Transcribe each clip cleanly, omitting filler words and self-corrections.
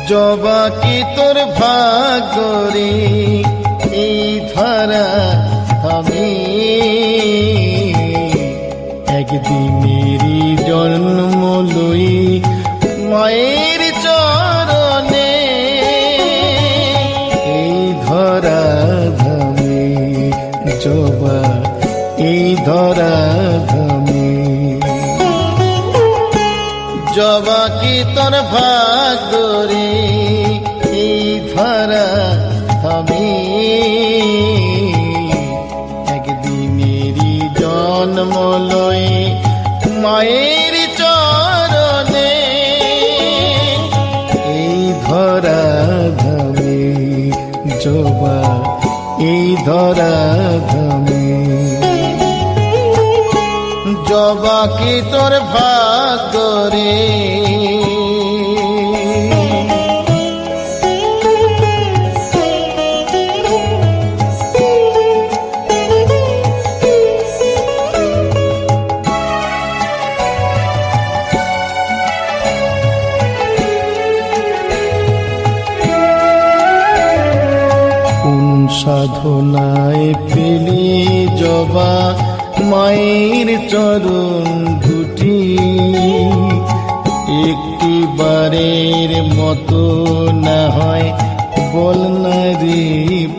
জবা কি তোর ভাগ্যরে এই ধরা আমি একদিনেরই জন্ম লই মায়ের চরণে এই ধরা ধামে জবা এই ধরা ধামে জবা কি তোর ভাগ্যরে এই ধরা ধামে একদিনেরই জন্ম লই মায়ের চরণে এই ধরা ধামে জবা এই ধরা ধামে জবা কি তোর ভাগ্যরে সাধনায় পেলি জবা মায়ের চরণ দুটি একটি বারের মতো না হয় বল না রে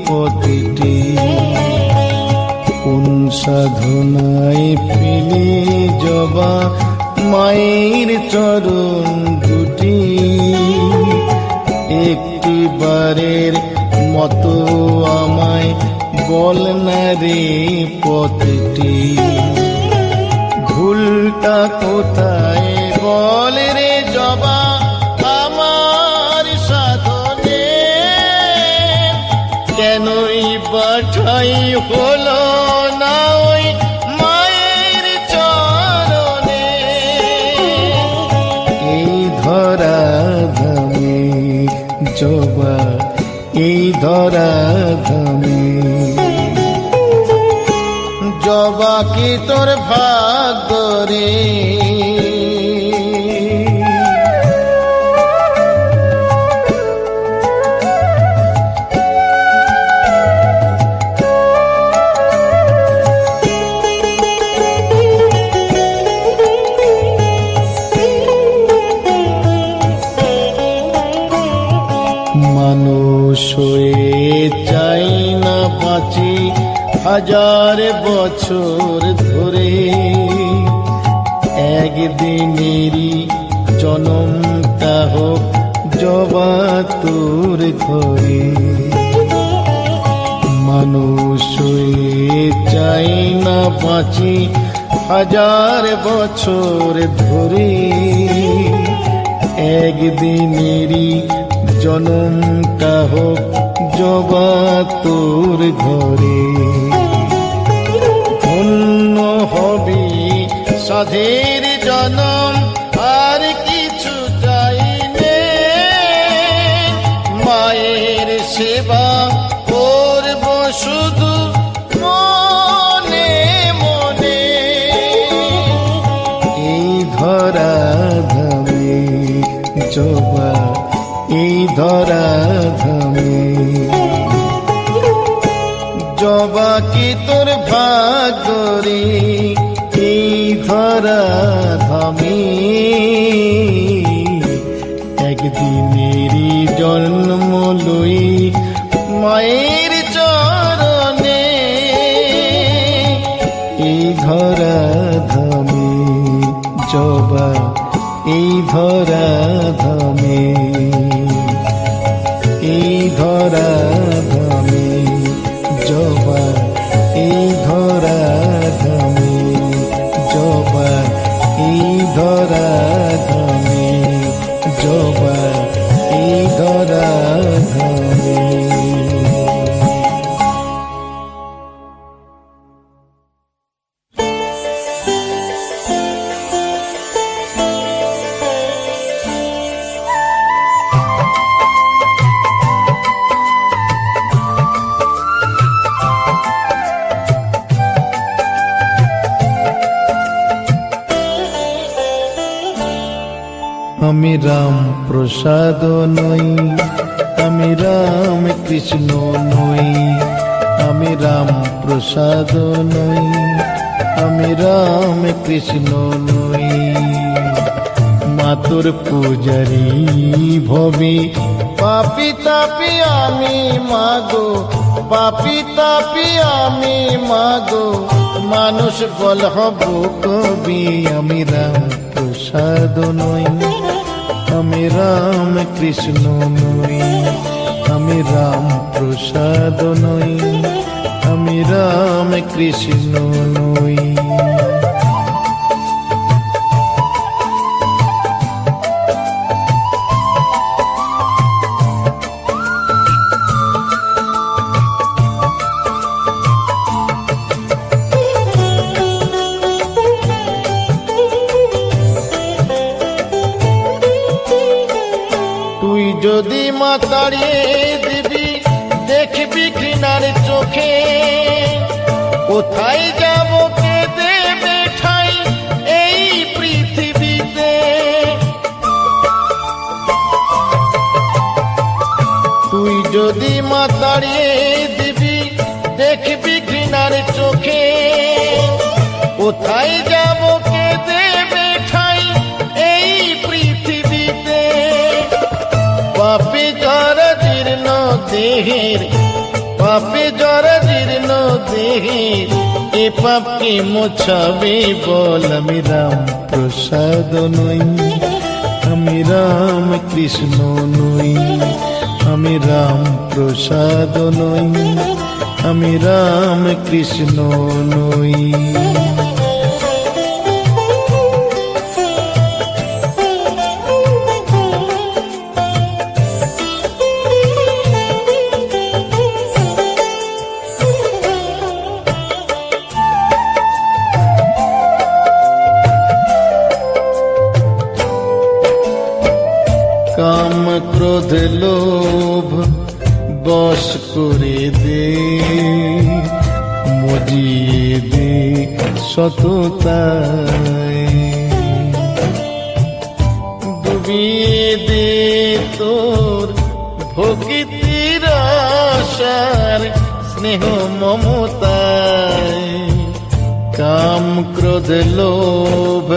পথটি কোন সাধনায় পেলি জবা মায়ের চরণ দুটি একটি বারের মতো আমায় বল না রে পথটি ভুলটা কোথায় বল রে জবা আমার সাধনে কেনই বাঠাই হলো না ওই মায়ের চরণে এই ধরা ধামে জবা এই ধরা ধামে জবা কি তোর ভাগ্যরে মানুষ হয়ে চাই না বাঁচি হাজার বছর ধরে একদিনেরই জনমটা হোক জবা তোর ঘরে মানুষ হয়ে চাই না বাঁচি হাজার বছর ধরে একদিনেরই জনমটা হোক জবা তোর ঘরে ধন্য হবি সাধের জনম আর কিছু চাই নে মায়ের সেবা করব শুধু মনে মনে এই ধরা ধামে জবা এই ধরা ধামে জবা কি তোর ভাগ্যরে এই ধরা ধামে একদিনেরই জন্ম লই মায়ের চরণে এই ধরা ধামে জবা এই ধরা ধামে এই ধরা ধামে জবা এই ধরা ধামে জবা এই ধরা ধামে জবা এই ধরা ধামে আমি রাম প্রসাদ নই, আমি রাম কৃষ্ণ নই, আমি রাম প্রসাদ নই, আমি রাম কৃষ্ণ নই। মাতুর পূজারি ভবি পাপি তাপি আমি মাগো, পাপি তাপি আমি মাগো, মানুষ বল হব কবি। আমি রাম প্রসাদ নই, আমি রাম কৃষ্ণ নই, আমি রাম প্রসাদ নই, আমি রাম কৃষ্ণ নই। তুই যদি মা তাড়িয়ে দিবি দেখবি ঘৃণার চোখে, কোথায় যাব কে দেবে ঠাই এই পৃথিবীতে। তুই যদি মা তাড়িয়ে দিবি দেখবি ঘৃণার চোখে, কোথায় যাব কে দেবে ঠাই এই পৃথিবীতে। পাপে জরা জীর্ণ দেহের, পাপে জরা জীর্ণ দেহের, এ পাপকে মোছাবে বল। আমি রাম প্রসাদ নই, আমি রাম কৃষ্ণ নই, আমি রাম প্রসাদ নই, আমি রাম কৃষ্ণ নই। কাম ক্রোধ লোভ বশ করে দে, মজিয়ে দে সততায়, ডুবিয়ে দে তোর ভক্তির আশার স্নেহ মমতায়। কাম ক্রোধ লোভ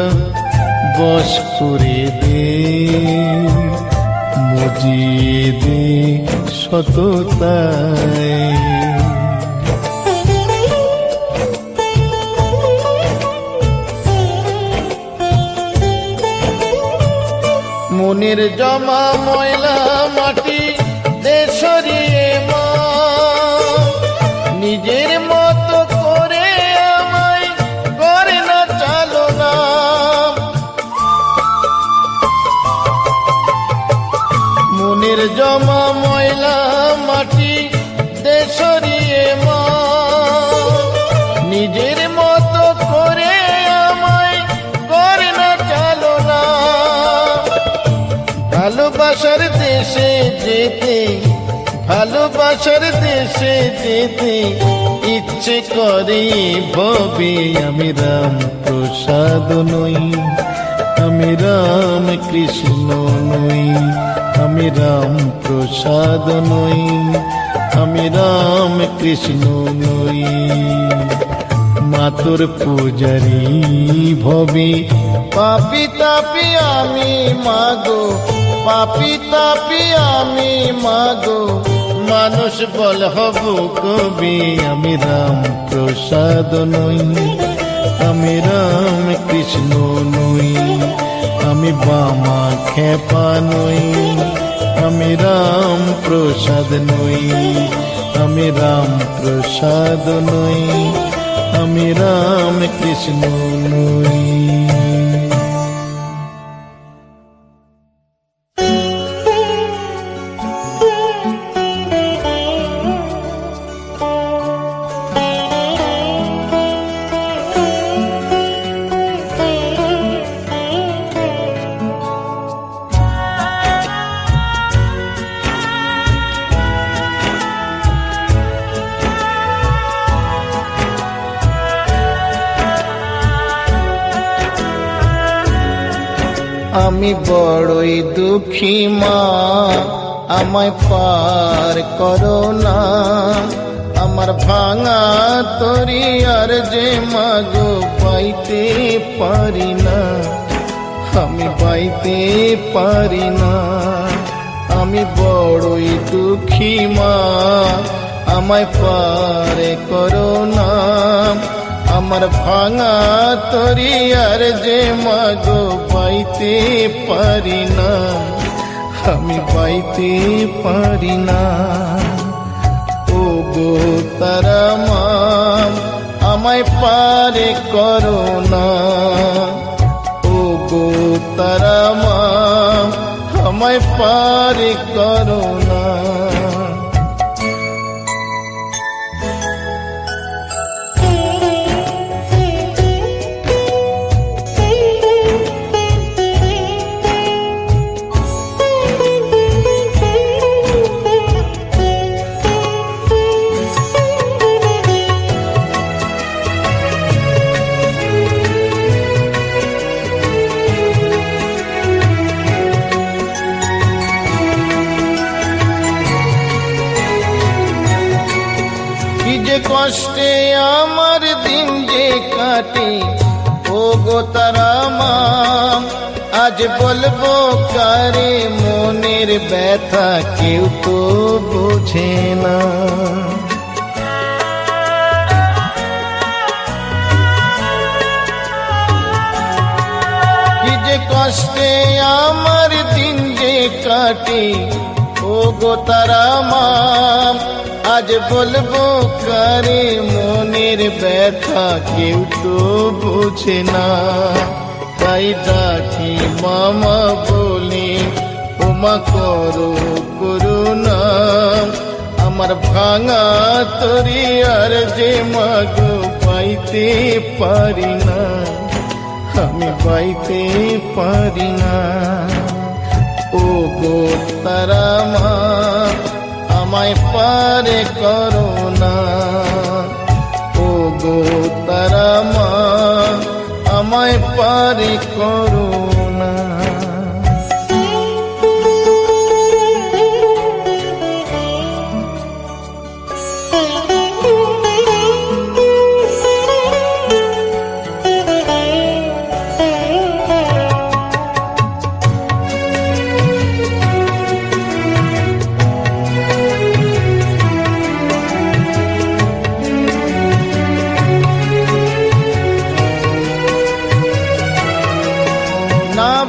বশ করে দে, মজিয়ে দে সততায়। মনের জমা ময়লা মাটি দে সরিয়ে মা, নিজের মতো করে আমায় করে না চালনা। মনের জমা ময়লা মাটি দে সরিয়ে মা, নিজের মতো করে আমায় করে না চালনা। ভালোবাসার দেশে যেতে, ভালোবাসার দেশে যেতে ইচ্ছে করে ভবে। আমি রাম প্রসাদ নই, আমি রাম কৃষ্ণ নই, আমি রাম প্রসাদ নই, আমি রাম কৃষ্ণ নই। মাতুর পূজারি ভবি পাপি তাপি আমি মাগো, পাপি তাপি আমি মাগো, মানুষ বল হব কবি। আমি রাম প্রসাদ নই, আমি রাম কৃষ্ণ নই, আমি বামা খেপা নই, আমি রাম প্রসাদ নই, আমি রাম প্রসাদ নই, আমি রাম কৃষ্ণ নই। আমি বড়ই দুঃখী মা, আমায় পার করো না। আমার ভাঙা তরি আর যে মাগো পাইতে পারি না, আমি পাইতে পারি না। আমি বড়ই দুঃখী মা, আমায় পার করো না। আমার ভাঙা তরি আর যে মাগো পাইতে পারি না, আমি পাইতে পারি না। ও গো তারা মা, আমায় পারে করো না। ও গো তারা মা, আমায় পারে করো না। কষ্টে আমার দিন যে কাটে, ও গো তারা মা, আজ বলবো কারে মনের ব্যথা, কেউ তো বোঝে না। কি যে কষ্টে আমার দিন যে কাটে, ও গো তারা মা, আজ বলবো কারে মনের ব্যথা, কেউ তো বোঝে না। তাই ডাকি মামা বলে, ওমা করো করুণা। আমার ভাঙা তরি আর যে মাগো পাইতে পারি না, আমি পাইতে পারি না। ও গো তারা মা, আমায় পারে করো না। ও গো তারা মা, আমায় পারে করো না।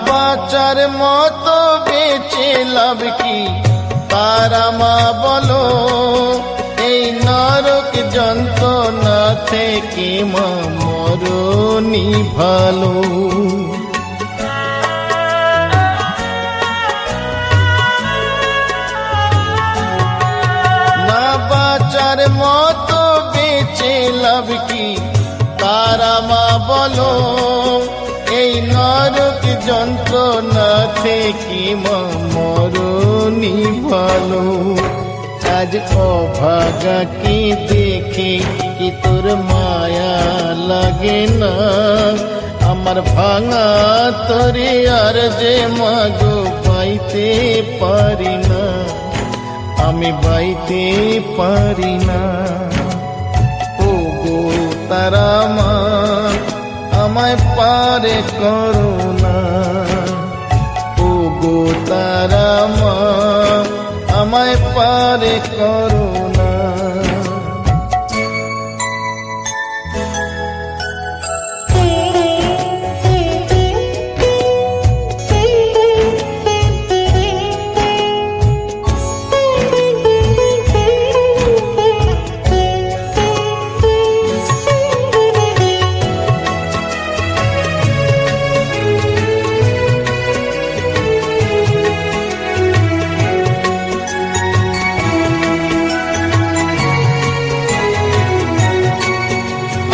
বাঁচার মতো বেঁচে লাভ কি তারা মা বলো, এই নরক যন্ত্রণা থেকে মা মরণই ভালো। না বাঁচার মতো বেঁচে লাভ কি তারা মা বলো, এই নরক যন্ত্রণা থেকে মা মরণই ভালো। আজ অভাগা কি দেখে কি তোর মায়া লাগে না, আমার ভাঙা তরে আর যে মাগো পাইতে পারি না, আমি পাইতে পারি না। ও গো তারা মা, আমায় পারে করো না। ও গো তারা মা, আমায় পারে করো না।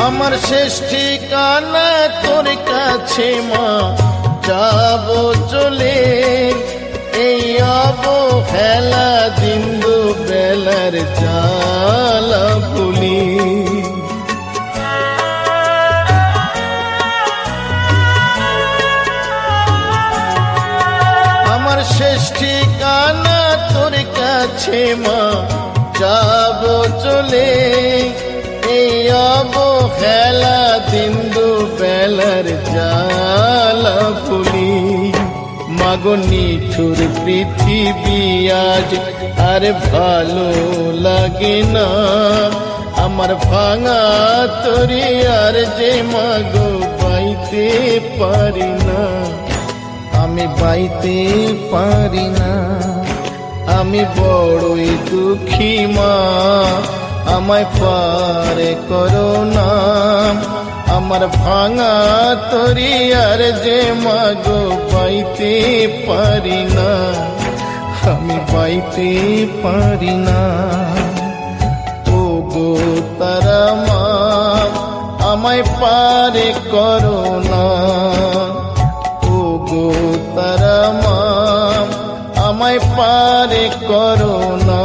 আমার শেষ ঠিকানা তোর কাছে মা, যাবো চলে এই অবহেলা দিন দুবেলার জ্বালা ভুলি। শেষ ঠিকানা তোর কাছে মা, যাব চলে এই অবহেলা দিন দুবেলার জ্বালা ভুলি। মাগো নিঠুর পৃথিবী আজ আর ভালো লাগে না, আমার ভাঙা তরি আর যে মাগো বাইতে পারি না, আমি বাইতে পারি না। আমি বড়ই দুঃখী মা, আমায় পারে করো না, আমার ভাঙা তরি আর যে মাগো বাইতে পারি না, আমি বাইতে পারি না। ও গো তারা মা, আমায় পারে করো না, ও গো তারা মা, আমায় পারে করো না,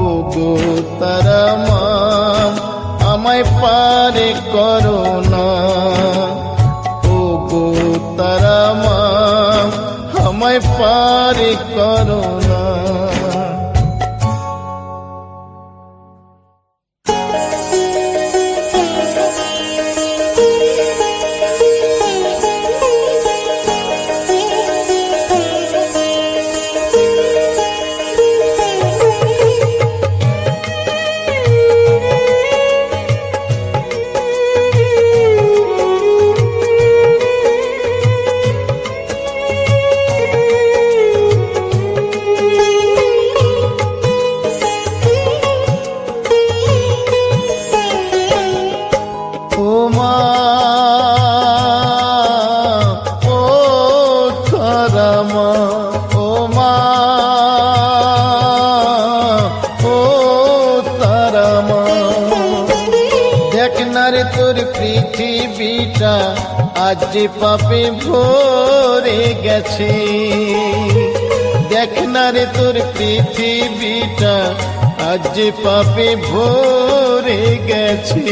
ও গো তারা মা, আমায় পারে করো না, ও গো তারা মা, আমায় পারে করো না। তোর পৃথিবীটা আজ যে পাপে ভরে গেছে, দেখ না রে তোর পৃথিবীটা আজ যে পাপে ভরে গেছে।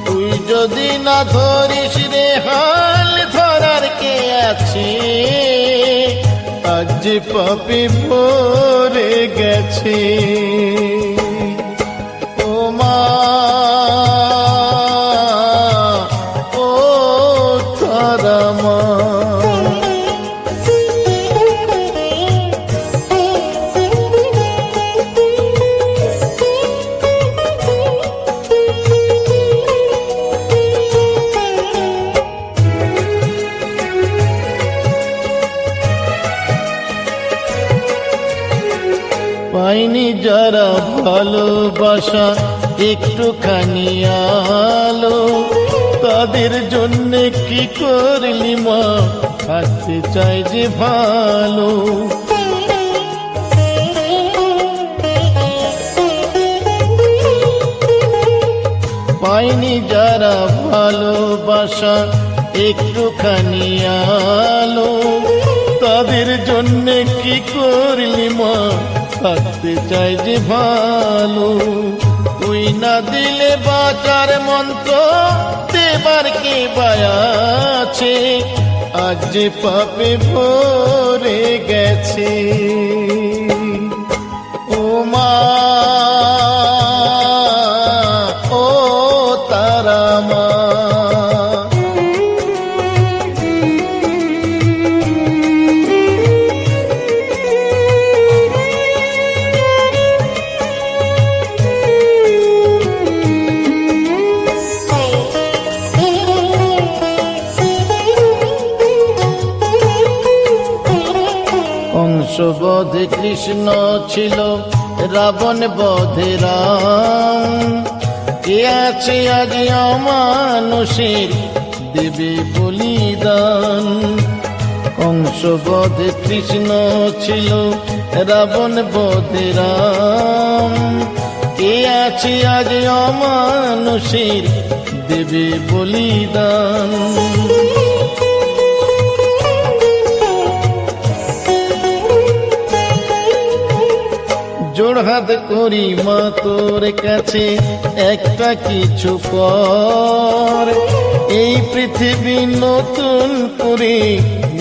তুই যদি না ধরিস রে হাল ধরার কে আছে, আজ যে পাপে ভরে গেছে। ও মা পাইনি যারা ভালোবাসা একটুখানি আলো, তাদের জন্য কি করলি মা, থাকতে চাই যে ভালো। পাইনি যারা ভালোবাসা একটুখানি আলো, তাদের জন্য কি করলি মা, থাকতে চাই যে ভালো। তুই না দিলে বাঁচার মন্ত্র দেবার কে বায়াছে, আজ যে পাপে ভরে গেছে। ও মা ও তারা মা, বধে কৃষ্ণ ছিল, রাবণ বধে রাম, কে আছে আজ অমানুষের দেবে বলিদান। কংস বধে কৃষ্ণ ছিল, রাবণ বধে রাম, কে আছে আজ অমানুষের দেবে বলিদান। জোড়হাত করি মা তোর কাছে একটা কিছু কর, এই পৃথিবী নতুন করে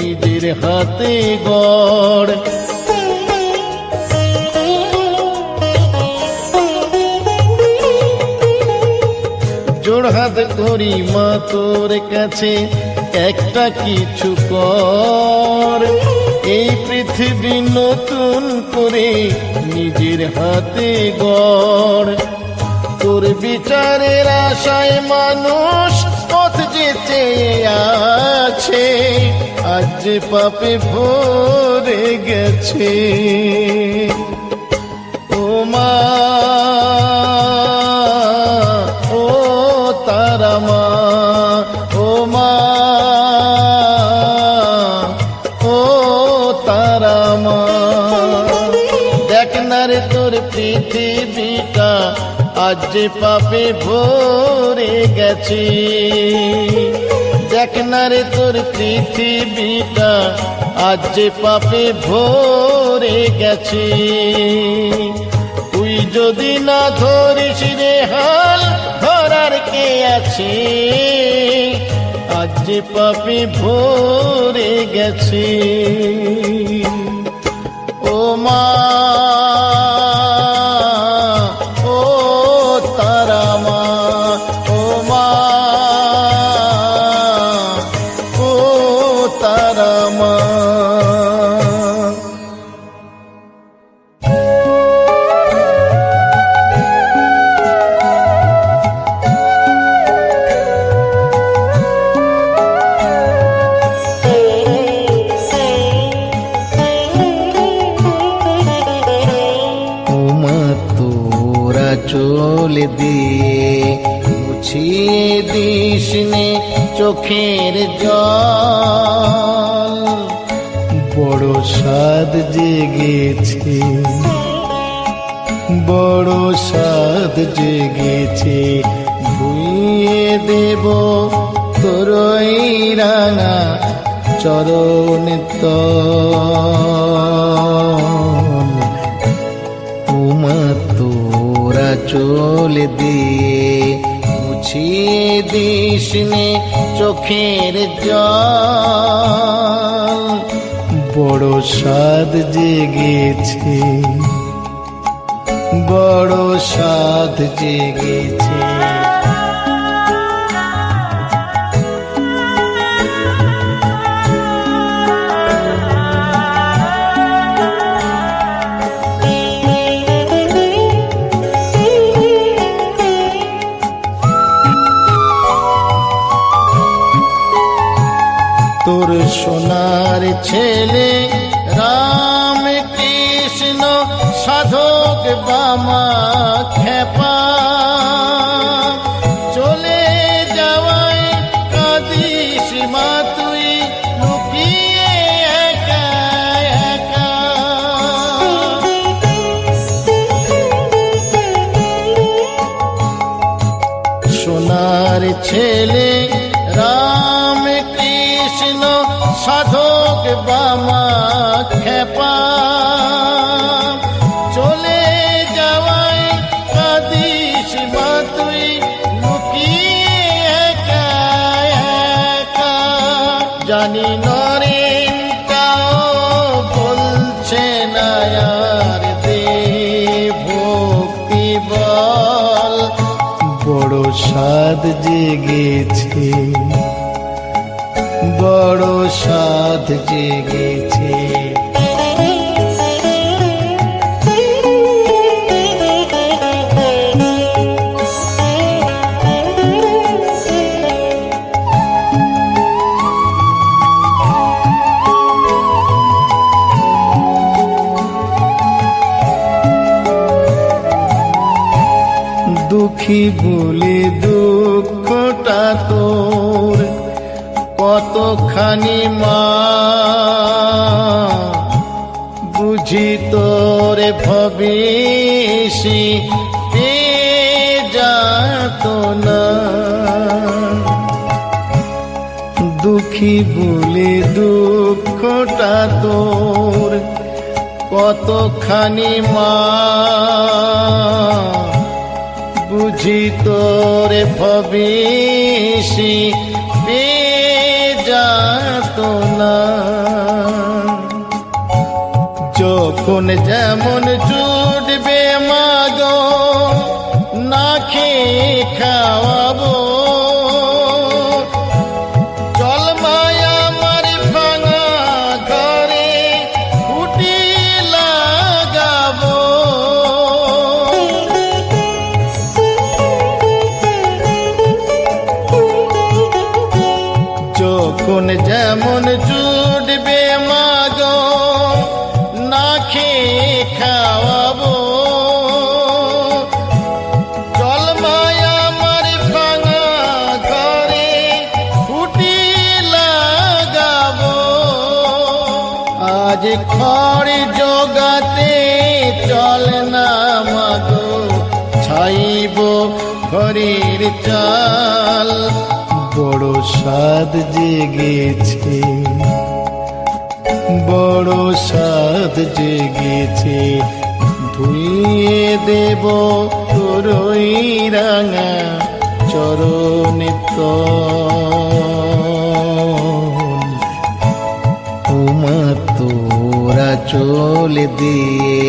নিজের হাতে গড়। জোড়হাত করি মা তোর কাছে একটা কিছু কর, এই পৃথিবী নতুন করে নিজের হাতে গড়। তোর বিচারের আশায় মানুষ পথ যে চেয়ে আছে, আজ যে পাপে ভরে গেছে। ও মা, ও তারা মা, ও মা, ও তারা মা, দেখ না রে তোর পৃথিবীটা আজ যে পাপে ভরে গেছে। দেখ না রে তোর পৃথিবীটা আজ যে পাপে ভরে গেছে। তুই যদি না ধরিস রে হাল, ধরার কে আছে, আজ যে পাপে ভরে গেছে। ও মা, ও তারা মা, ও মা, ও তারা মা। চলে দিয়ে মুছিয়ে দিস নে চোখের জল, বড় সাদ জেগেছে, বড় সাদ জেগেছে, ধুইয়ে দেব তোরই রাঙা চরণ তল। উমা তোরা চলে দিয়ে মুছিয়ে দিস নে চোখের জল, বড় সাদ জেগেছে, বড় সাদ জেগেছে। তোর সোনার ছেলে রাম কৃষ্ণ সাধক বামা খেপা, চলে যাওয়ায় কাঁদিস মা তুই লুকিয়ে একা একা। সোনার ছেলে রাম কৃষ্ণ সাধক বামা খেপা, চলে যাওয়ায় কাঁদিস মা তুই লুকিয়ে একা একা। জানি নরেনটাও বলছে না আর দে ভক্তি বল, বড় সাদ জেগেছে, বড় সাদ জেগেছে। দুঃখী বলে দুঃখটা তোর কতখানি মা, বুঝি তোরে ভবিষ্যি পেয়ে যাত না। দুঃখী বলে দুঃখটা তোর কতখানি মা, বুঝি তোরে ভবিষ্যি পেয়ে যাত না। যখন যেমন জুটবে মাগো না খেয়ে খাওয়াবো, চল মায়া আমার ভাঙা ঘরে খুঁটি লাগাবো। যখন যেমন জুটবে মাগো না খেয়ে খাওয়াবো, চল মায়া আমার ভাঙা ঘরে খুঁটি লাগাবো। আজ খড় জোগাতে চল না মাগো ছাইব ঘরের চাল, বড় সাদ জেগেছে, বড় সাদ জেগেছে, ধুইয়ে দেব তোর ওই রাঙা চরণে তল। উমা তোরা চল দিয়ে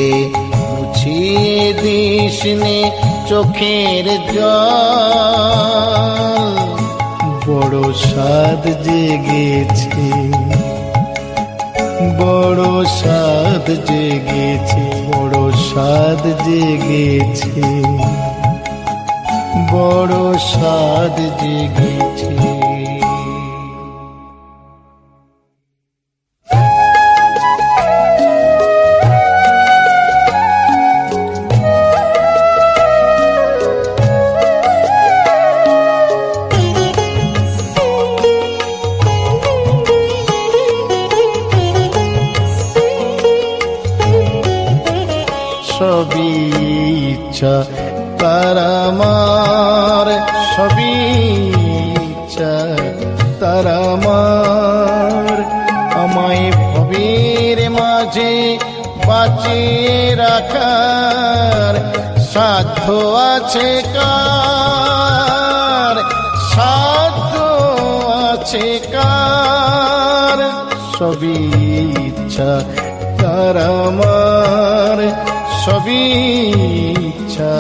মুছিয়ে দিস নে চোখের জল, বড় সাদ জেগেছে, বড় সাদ জেগেছে, বড় সাদ জেগেছে, বড় সাদ জেগেছে। সবই ইচ্ছা তার আমার, সবই ইচ্ছা তার আমার, আমায় ভবের মাঝে বাঁচিয়ে রাখার সাধ্য আছে কার, সাধ্য আছে কার। সবই ইচ্ছা তার আমার, সবই ইচ্ছা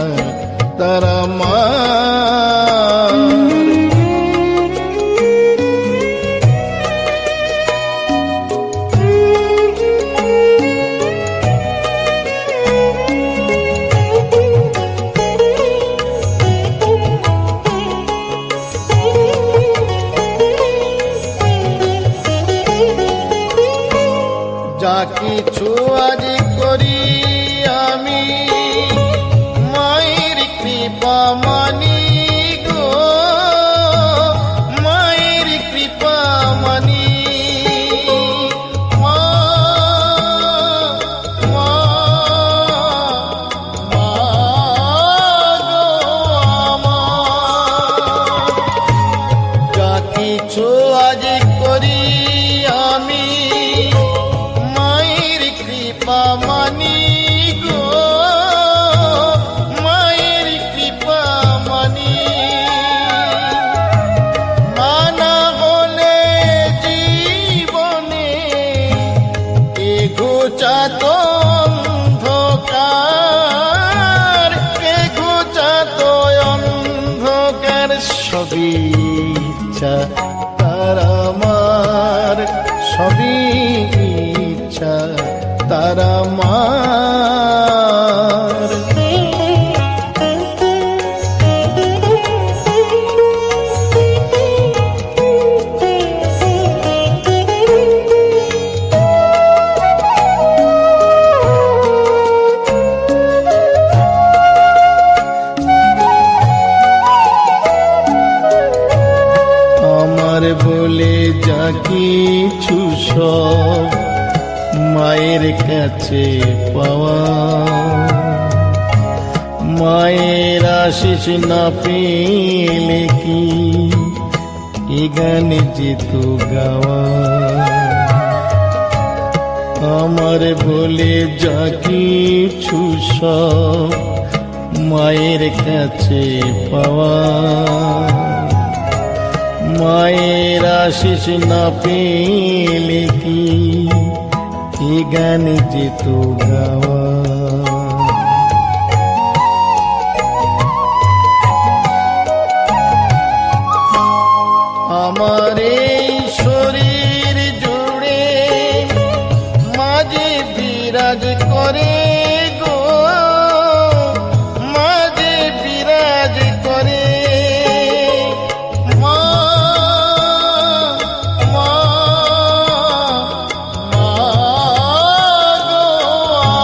তার আমার। যা কিছু আজ করি আমি মায়ের কৃপা মানি গো, মায়ের কৃপা মানি। মা মা মা গো আমার, যা কিছু আজ করি আমি মায়ের কৃপা মানি গো, মায়ের কৃপা মানি। মানা হলে জীবনে এ ঘোচাত অন্ধকার, এ ঘোচাত অন্ধকার। সবই ইচ্ছা তার আমার, সবই ইচ্ছা তার আমার। আমার বলে যা কিছু সব মায়ের কাছে পাওয়া, মায়ের আশিস না পেলে কি এ গানে যেত গাওয়া। আমার বলে যা কিছু সব মায়ের কাছে পাওয়া, মায়ের আশিস না পেলে কি কি গান যে তো গাওয়া। আমার এই শরীর জুড়ে মাঝে বিরাজ করে গো, মাঝে বিরাজ করে মা, মা, মা গো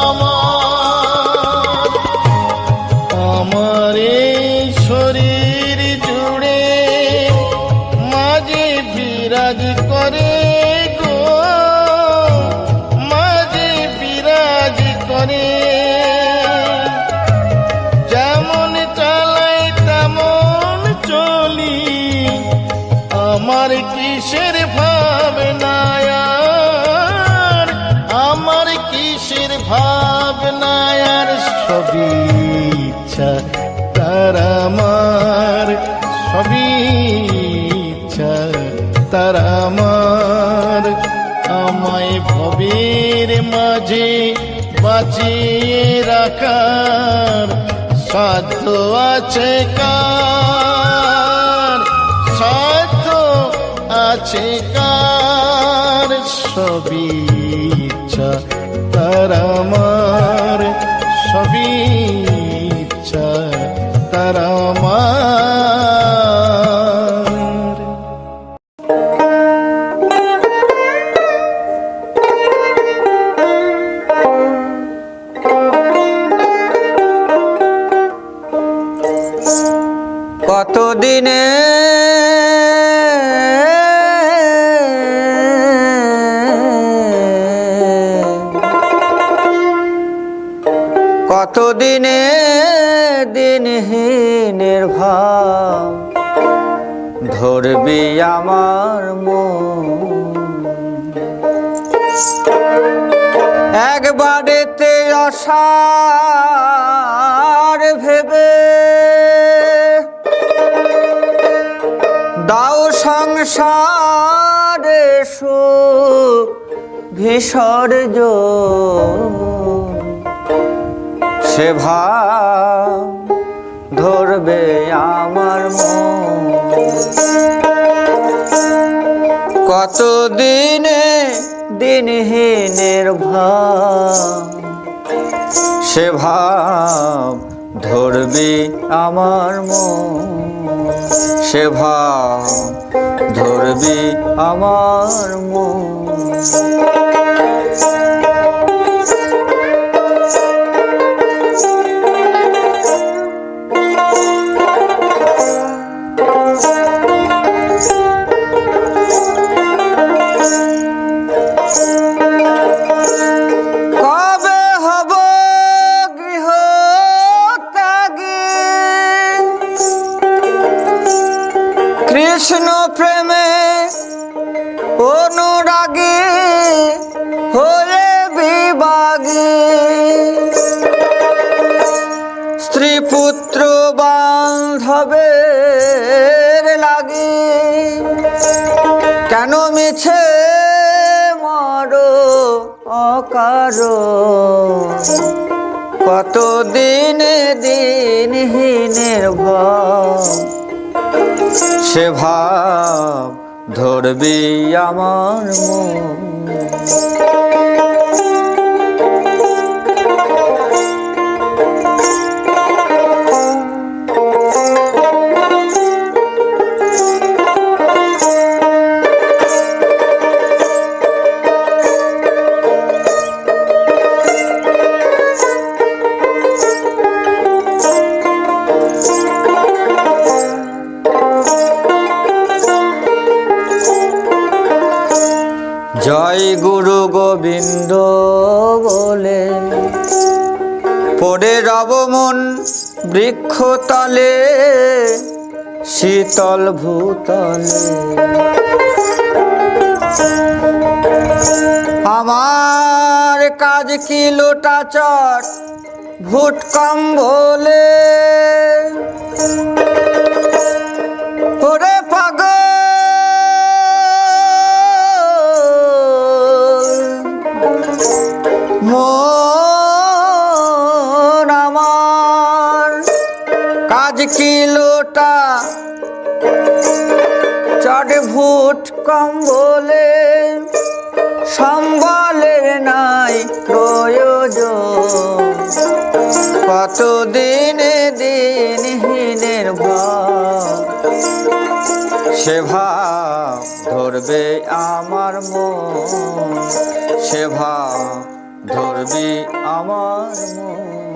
আমার। আমার এই শরীর জুড়ে মাঝে বিরাজ করে গো, মাঝে বিরাজ করে। যেমন চালাই তেমন চলি, আমার কিসের ভাবনায় আর, আমার কিসের ভাবনায় আর, সবই ইচ্ছা তার আমার, সবই ইচ্ছা তার আমার। আমায় ভবের মাঝে বাঁচিয়ে রাখার সাধ্য আছে কার, সাধ্য আছে কার, সবই ইচ্ছা তার আমার, সবই ইচ্ছা তার আমার। কতদিনে কতদিনে দিনহীনের ভাব ধরবি আমার মন। একবারেতে আশার ভেবে দাও সংসারে সুখ বিসর্জন। সে ভাব ধরবে আমার মন। কতদিনে দিনহীনের ভাব, সে ভাব ধরবি আমার মন, সে ভাব ধরবি আমার মন। কবে হব গৃহ ত্যাগী, কৃষ্ণ প্রেমে অনুরাগী হয়ে বিভাগী। স্ত্রী পুত্র বান্ধবের লাগি কেন মিছে মরো অকারণ। কতদিনে দিনহীনের ভাব, সে ভাব ধরবি আমার মন। জয় গুরু গোবিন্দ বলে পড়ে রব মন বৃক্ষতলে, শীতল ভূতলে। আমার কাজ কি লোটাচট ভুটকম বলে, ওরে পাগল চট ভুট কম্বলে সম্বলের নাই প্রয়োজন কত দিনে দিনহীনের ভাব সে ভাব ধরবে আমার মন সে ভাব ধরবি আমার মন